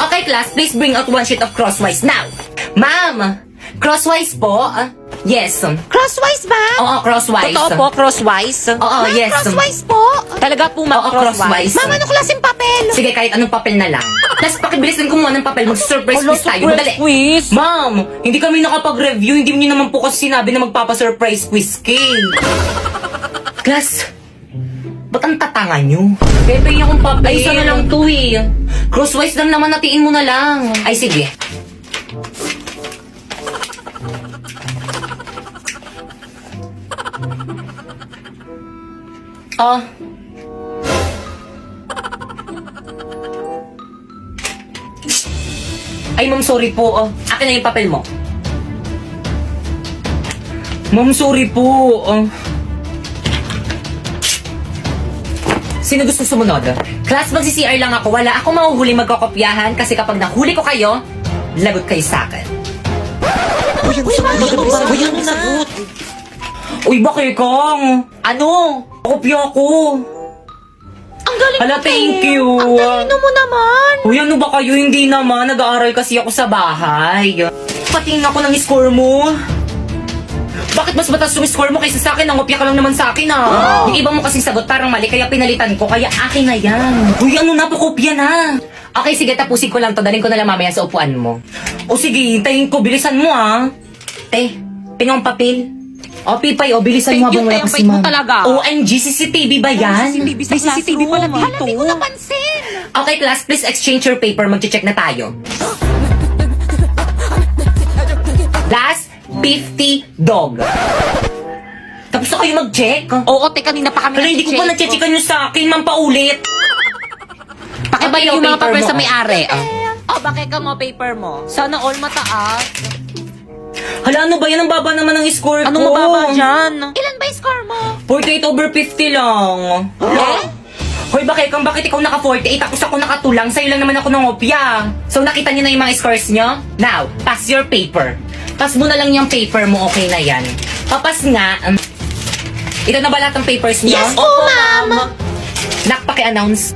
Okay, class, please bring out one sheet of crosswise now. Ma'am, crosswise po? Yes. Crosswise ba? Oo, crosswise. Totoo po, crosswise? Oo, Ma'am, yes. crosswise po? Talaga po, ma'am, Oo, crosswise. Ma'am, anong klaseng papel? Sige, kahit anong papel na lang. Plus, pakibilisan ko muna ng papel. Mag-surprise Hello, quiz tayo. surprise Madali. quiz? Ma'am, hindi kami nakapag-review. Hindi niyo naman po kasi sinabi na magpapa-surprise quiz cake. Class, ba't ang tatanga nyo? Pepe akong papel. Ay, isa na lang to eh. Crosswise lang naman, natiin mo na lang. Ay, sige. Oh. Ay, ma'am, sorry po. Oh. Akin na yung papel mo. Ma'am, sorry po. Oh. Sino gusto sumunod? Class, magsi-CR lang ako. Wala akong mahuhuli magkakopyahan kasi kapag nahuli ko kayo, lagot kayo sa akin. Uy, ano nagot? Uy, bakit kang? Ano? Kopya ko. Ang galing Hala, mo, thank eh. you. Ang talino mo naman. Uy, ano ba kayo? Hindi naman. Nag-aaral kasi ako sa bahay. Patingin ako ng score mo. Bakit mas mataas yung score mo kaysa sa akin? Nangopya ka lang naman sa akin, ah. Yung iba mo kasing sagot parang mali, kaya pinalitan ko. Kaya akin na yan. Uy, ano na? Pakopya na. Okay, sige, tapusin ko lang to. Daling ko na lang mamaya sa upuan mo. O sige, hintayin ko. Bilisan mo, ah. Pinong papel. O, Pipay, o, bilisan mo Thank you, habang wala Tay. Ang kasi bait mo ma'am. talaga. OMG, CCTV ba yan? CCTV sa May CCTV pala classroom. dito. Hala, di ko napansin. Okay, class, please exchange your paper. Mag-check na tayo. Last, 50 dog. Tapos na kayo mag-check? Oo, te, kanina pa kami Hala, hindi ko pa nag-check. na-checkan yung sa akin. Ma'am, paulit. Pakibalik Okay, yung mga paper papel mo. sa may-ari. Oh, bakit ka mo paper mo? Sana all mataas. Hala, ano ba yan? Ang baba naman ng score ko. Anong mababa dyan? Ilan ba yung score mo? 48/50 lang. Eh? Hoy, bakit ikaw naka-48 tapos ako nakatulang? Sa'yo lang naman ako nangopya. So, nakita niyo na yung mga scores niyo? Now, pass your paper. Pass mo na lang yung paper mo, okay na yan. Papas nga. Ito na ba lahat ng papers niyo? Yes po, ma'am. Nak, paki-announce.